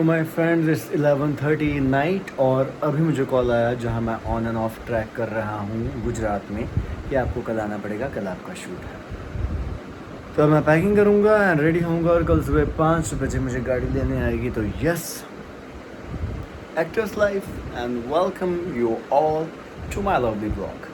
My friends it's 11:30 night और अभी मुझे कॉल आया जहां मैं ऑन एंड ऑफ ट्रैक कर रहा हूं गुजरात में कि आपको कल आना पड़ेगा, कल आपका शूट है। तो मैं पैकिंग करूंगा एंड रेडी होऊंगा और कल सुबह 5 बजे मुझे गाड़ी लेने आएगी। तो yes, actors life and welcome you all to my lovely blog.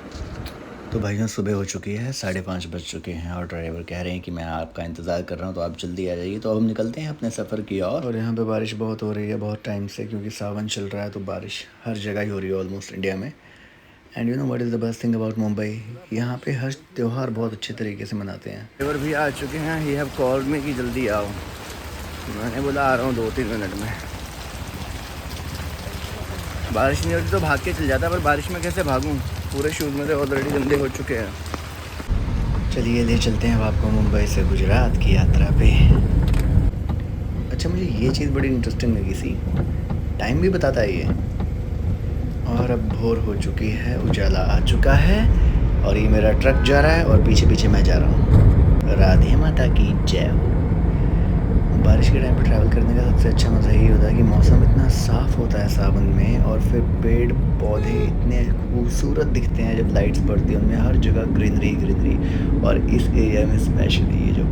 तो भाइयों सुबह हो चुकी है, 5:30 बज चुके हैं और ड्राइवर कह रहे हैं कि मैं आपका इंतज़ार कर रहा हूँ तो आप जल्दी आ जाइए। तो अब हम निकलते हैं अपने सफ़र की ओर। और यहाँ पे बारिश बहुत हो रही है बहुत टाइम से, क्योंकि सावन चल रहा है तो बारिश हर जगह ही हो रही है ऑलमोस्ट इंडिया में। And you know what is the best thing about Mumbai, यहाँ पे हर त्यौहार बहुत अच्छे तरीके से मनाते हैं। ड्राइवर भी आ चुके हैं, ही हैव कॉल्ड मी कि जल्दी आओ। मैंने बोला आ रहा हूँ 2-3 मिनट में। बारिश नहीं होती तो भाग के चल जाता, पर बारिश में कैसे भागूँ, पूरे शूज़ मेरे ऑलरेडी गंदे हो चुके हैं। चलिए ले चलते हैं अब आपको मुंबई से गुजरात की यात्रा पे। अच्छा, मुझे ये चीज़ बड़ी इंटरेस्टिंग लगी सी, टाइम भी बताता है ये। और अब भोर हो चुकी है, उजाला आ चुका है और ये मेरा ट्रक जा रहा है और पीछे पीछे मैं जा रहा हूँ। राधे माता की जय हो। बारिश के टाइम पे ट्रैवल करने का सबसे अच्छा मज़ा यही होता है कि मौसम इतना साफ़ होता है सावन में, और फिर पेड़ पौधे इतने खूबसूरत दिखते हैं जब लाइट्स पड़ती हैं उनमें, हर जगह ग्रीनरी ग्रीनरी। और इस एरिया में स्पेशली ये जो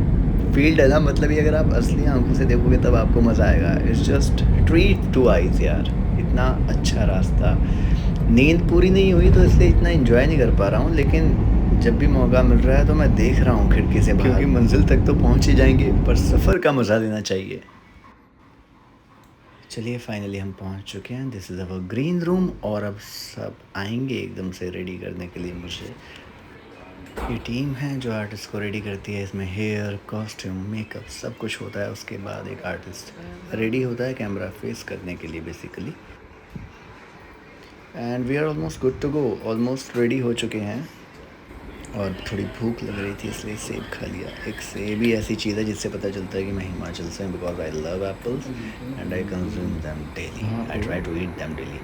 फील्ड है ना, मतलब ये अगर आप असली आंखों से देखोगे तब आपको मज़ा आएगा। It's just treat to eyes यार, इतना अच्छा रास्ता। नींद पूरी नहीं हुई तो इसलिए इतना एंजॉय नहीं कर पा रहा हूँ, लेकिन जब भी मौका मिल रहा है तो मैं देख रहा हूँ खिड़की से बाहर, क्योंकि मंजिल तक तो पहुँच ही जाएंगे पर सफ़र का मज़ा लेना चाहिए। चलिए फाइनली हम पहुँच चुके हैं, this is our green room. और अब सब आएंगे एकदम से रेडी करने के लिए मुझे। ये टीम है जो आर्टिस्ट को रेडी करती है, इसमें हेयर, कॉस्ट्यूम, मेकअप सब कुछ होता है। उसके बाद एक आर्टिस्ट रेडी होता है कैमरा फेस करने के लिए basically. And we are almost good to go, almost ready हो चुके हैं। और थोड़ी भूख लग रही थी इसलिए सेब खा लिया। एक सेब ही ऐसी चीज़ है जिससे पता चलता है कि मैं हिमाचल से हूँ, because I love apples and I consume them daily, I try to eat them daily,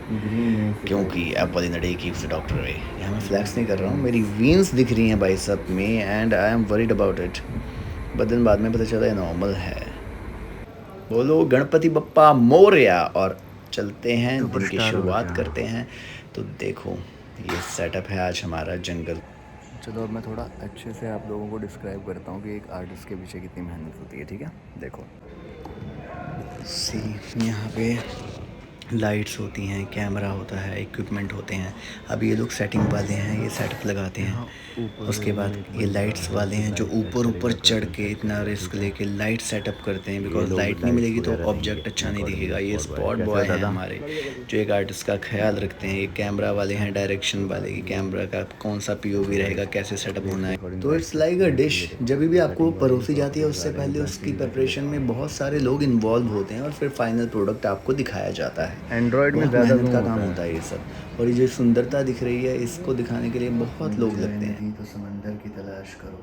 क्योंकि apple in the day keeps the doctor away. यहाँ मैं फ्लैक्स नहीं कर रहा हूँ, मेरी वीन्स दिख रही हैं भाई सब में and I am worried about it, but दिन बाद में पता चला ये नॉर्मल है। बोलो गणपति बप्पा मोरया। और चलते हैं, दिन की शुरुआत करते हैं। तो देखो ये सेटअप है आज हमारा जंगल। चलो अब मैं थोड़ा अच्छे से आप लोगों को डिस्क्राइब करता हूँ कि एक आर्टिस्ट के पीछे कितनी मेहनत होती है, ठीक है। देखो सी, यहाँ पे लाइट्स होती हैं, कैमरा होता है, इक्विपमेंट होते हैं। अब ये लोग सेटिंग वाले हैं, ये सेटअप लगाते हैं। उसके बाद ये लाइट्स वाले हैं जो ऊपर ऊपर चढ़ के इतना रिस्क लेके लाइट सेटअप करते हैं, बिकॉज लाइट नहीं मिलेगी तो ऑब्जेक्ट अच्छा नहीं दिखेगा। ये स्पॉट बॉय हैं हमारे जो एक आर्टिस्ट का ख्याल रखते हैं। ये कैमरा वाले हैं, डायरेक्शन वाले, कि कैमरा का कौन सा पीओवी रहेगा, कैसे सेटअप होना है। तो इट्स लाइक अ डिश, जब भी आपको परोसी जाती है उससे पहले उसकी प्रिपरेशन में बहुत सारे लोग इन्वॉल्व होते हैं और फिर फाइनल प्रोडक्ट आपको दिखाया जाता है। एंड्रॉयड में ज़्यादा मेहनत का काम होता है ये सब। और ये जो सुंदरता दिख रही है इसको दिखाने के लिए बहुत लोग लगते हैं। तो समंदर की तलाश करो,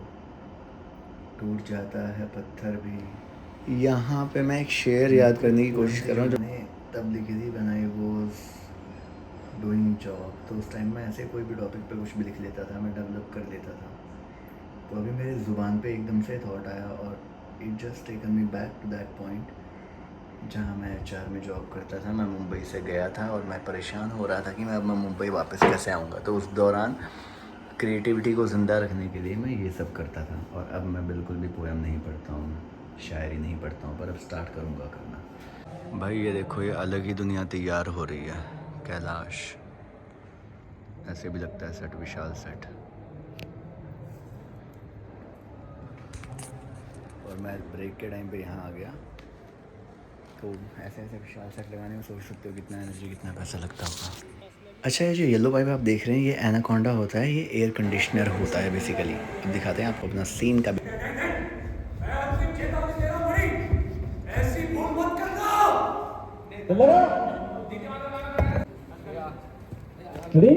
टूट जाता है पत्थर भी। यहाँ पे मैं एक शेर याद करने की कोशिश कर रहा हूँ जो मैंने तब लिखी थी when I was doing job. तो उस टाइम में ऐसे कोई भी टॉपिक पे कुछ भी लिख लेता था, मैं डेवलप कर लेता था। तो अभी मेरी ज़ुबान पे एकदम से थॉट आया और it just taken me back to that point जहाँ मैं एचआर में जॉब करता था। मैं मुंबई से गया था और मैं परेशान हो रहा था कि मैं मुंबई वापस कैसे आऊँगा। तो उस दौरान क्रिएटिविटी को ज़िंदा रखने के लिए मैं ये सब करता था। और अब मैं बिल्कुल भी पोएम नहीं पढ़ता हूँ, शायरी नहीं पढ़ता हूँ, पर अब स्टार्ट करूँगा करना। भाई ये देखो, ये अलग ही दुनिया तैयार हो रही है। कैलाश, ऐसे भी लगता है सेट विशाल सेट। और मैं ब्रेक के टाइम पे यहाँ आ गया, तो ऐसे ऐसे विशाल सेट लगाने में सोच सकते हो कितना एनर्जी, कितना पैसा लगता होगा। अच्छा, ये जो येलो पाइप आप देख रहे हैं ये एनाकोंडा होता है, ये एयर कंडीशनर होता है बेसिकली। अब दिखाते हैं आपको अपना सीन का। मैं आपसे चेतावनी दे रहा हूं बड़ी, ऐसी भूल मत करना। रेडी?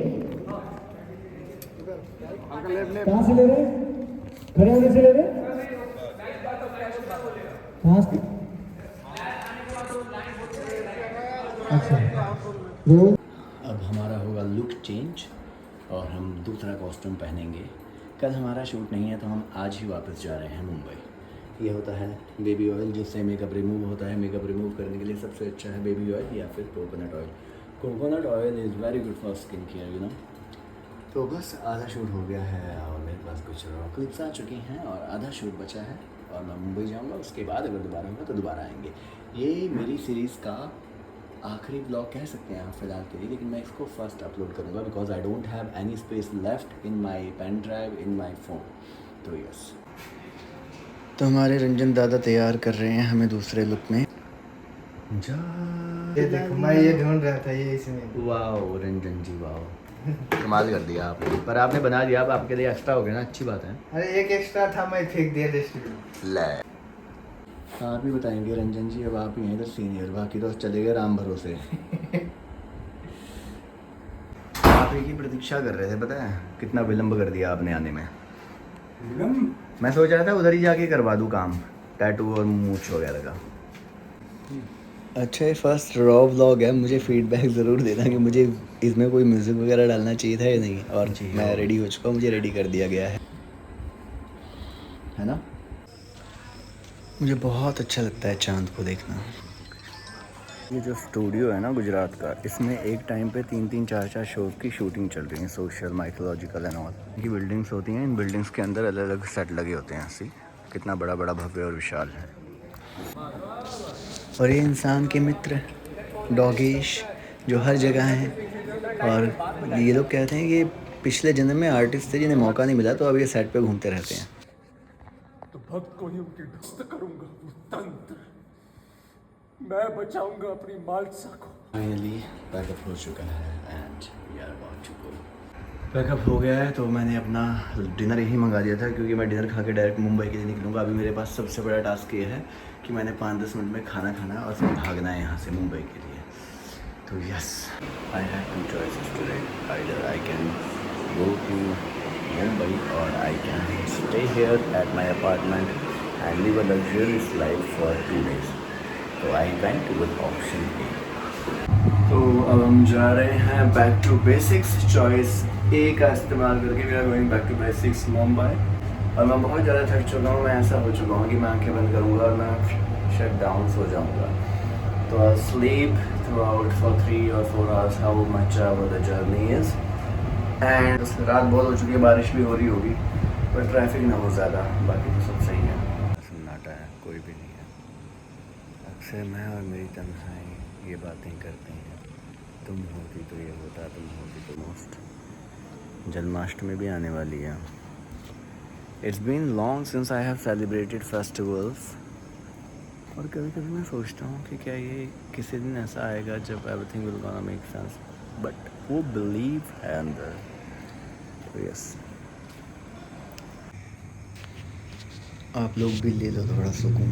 कहाँ से ले रहे हैं? खड़े होने से ले रहे हैं? कहाँ से? अच्छा, रोल। अब हमारा होगा लुक चेंज और हम दूसरा कॉस्ट्यूम पहनेंगे। कल हमारा शूट नहीं है तो हम आज ही वापस जा रहे हैं मुंबई। ये होता है बेबी ऑयल, जिससे मेकअप रिमूव होता है। मेकअप रिमूव करने के लिए सबसे अच्छा है बेबी ऑयल या फिर coconut oil. Coconut oil is very good for skin care, you know. तो बस आधा शूट हो गया है और मेरे पास कुछ रॉ क्लिप्स आ चुकी हैं और आधा शूट बचा है और मैं मुंबई जाऊंगा। उसके बाद अगर दोबारा होगा तो दोबारा आएंगे। ये मेरी सीरीज़ का आखिरी ब्लॉग कह सकते हैं आप फिलहाल के लिए, लेकिन मैं इसको फर्स्ट अपलोड करूँगा because I don't have any space left in my pen drive in my phone. तो यस, तो हमारे रंजन दादा तैयार कर रहे हैं हमें दूसरे लुक में। ये देखो, मैं ये ढूंढ रहा था ये इसमें। वाओ रंजन जी, वाओ, कमाल कर दिया आपने। पर आपने बना दिया, अब आपके लिए एक्स्ट्रा हो गया ना, अच्छी बात है। अरे एक एक्स्ट्रा था, मैं फेंक दिया डस्टबिन। ले, आप ही बताएंगे रंजन जी, अब आप ही हैं इधर सीनियर, बाकी तो चले गए राम भरोसे। आप एक ही प्रतीक्षा कर रहे थे, पता है कितना विलंब कर दिया आपने आने में। मैं सोच रहा था उधर ही जाके करवा दूँ काम, टैटू और मूछ वगैरह का। अच्छा, ये फर्स्ट रॉ व्लॉग है, मुझे फीडबैक ज़रूर देना कि मुझे इसमें कोई म्यूज़िक वगैरह डालना चाहिए था या नहीं। और मैं रेडी हो चुका हूँ, मुझे रेडी कर दिया गया है ना। मुझे बहुत अच्छा लगता है चांद को देखना। ये जो स्टूडियो है ना गुजरात का, इसमें एक टाइम पे 3-3, 4-4 शोज़ की शूटिंग चल रही है, सोशल, माइथोलॉजिकल एंड ऑल। ये बिल्डिंग्स होती हैं, इन बिल्डिंग्स के अंदर अलग अलग सेट लगे होते हैं। ऐसी कितना बड़ा बड़ा भव्य और विशाल है। और ये इंसान के मित्र डॉगीश जो हर जगह हैं। और ये लोग कहते हैं कि पिछले जन्म में आर्टिस्ट थे जिन्हें मौका नहीं मिला, तो अब ये सेट पे घूमते रहते हैं। तो भक्त को ही उनकी ध्वस्त करूंगा, वो तंत्र मैं बचाऊंगा अपनी मालसा को। फाइनली पैकअप हो चुका है and we are about to go. Pack up हो गया है, तो मैंने अपना डिनर यही मंगा दिया था क्योंकि मैं डिनर खा के डायरेक्ट मुंबई के लिए निकलूँगा। अभी मेरे पास सबसे बड़ा टास्क ये है कि मैंने 5-10 मिनट में खाना खाना है और फिर भागना है यहाँ से मुंबई के लिए। तो yes, I have 2 choices today, either I can go to Mumbai और I can stay here at my apartment and live a luxurious life for 2 days। तो I went with option A. तो अब हम जा रहे हैं back to basics. Choice A का इस्तेमाल करके we are going back to basics Mumbai. और मैं बहुत ज़्यादा थक चुका हूँ, मैं ऐसा हो चुका हूँ कि मैं आंखें बंद करूँगा और मैं शट डाउन सो जाऊँगा। तो I sleep through out for 3 or 4 hours how much the journey is. And रात बहुत हो चुकी है, बारिश भी हो रही होगी, पर ट्रैफिक ना हो ज़्यादा, बाकी तो सब सही है। सन्नाटा है, कोई भी नहीं है। अक्सर मैं और मेरी तन्हाई ये बातें करते हैं, तुम होती तो ये होता, तुम होती तो मोस्ट। जन्माष्टमी भी आने वाली है। It's been long since I have celebrated festivals. और कभी कभी मैं सोचता हूँ कि क्या ये किसी दिन ऐसा आएगा जब everything will gonna make sense, but वो बिलीव है अंदर। तो यस, आप लोग भी ले लो थोड़ा सुकून।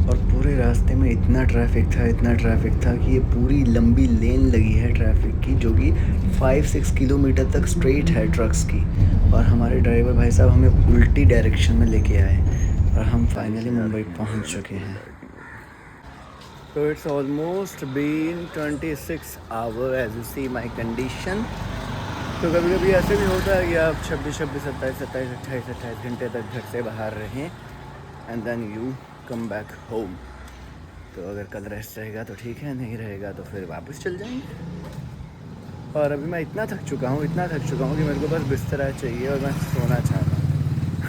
और पूरे रास्ते में इतना ट्रैफिक था कि ये पूरी लंबी लेन लगी है ट्रैफिक की, जो कि 5-6 किलोमीटर तक स्ट्रेट है ट्रक्स की। और हमारे ड्राइवर भाई साहब हमें उल्टी डायरेक्शन में लेके आए और हम फाइनली मुंबई पहुंच चुके हैं। तो it's almost been 26 hour as you see my condition. तो कभी कभी ऐसे भी होता है कि आप 26, 27, 28 घंटे तक घर से बाहर रहें and then you come back home. तो अगर कल रेस्ट रहेगा तो ठीक है, नहीं रहेगा तो फिर वापस चल जाएंगे। और अभी मैं इतना थक चुका हूँ कि मेरे को बस बिस्तरा चाहिए और मैं सोना चाहता हूँ।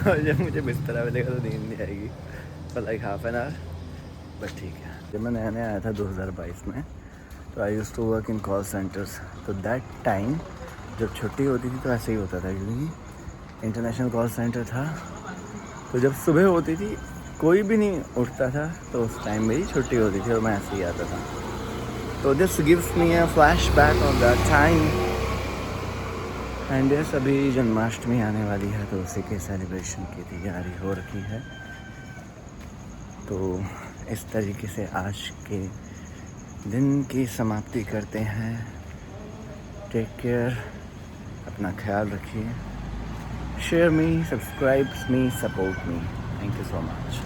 और जब मुझे बिस्तरा मिलेगा तो नींद नहीं आएगी for like half an hour, बस ठीक है। जब मैं नया नया आया था 2022 में, तो I used to work in call centres. तो दैट टाइम जब छुट्टी होती थी तो ऐसे ही होता था, क्योंकि इंटरनेशनल कॉल सेंटर था। तो जब सुबह होती थी कोई भी नहीं उठता था, तो उस टाइम मेरी छुट्टी होती थी और मैं ऐसे ही आता था। तो this gives me a flashback of that time. And yes, अभी जन्माष्टमी आने वाली है, तो उसी के सेलिब्रेशन की तैयारी हो रखी है। तो इस तरीके से आज के दिन की समाप्ति करते हैं। टेक केयर, अपना ख्याल रखिए। Share me, subscribe me, support me. Thank you so much.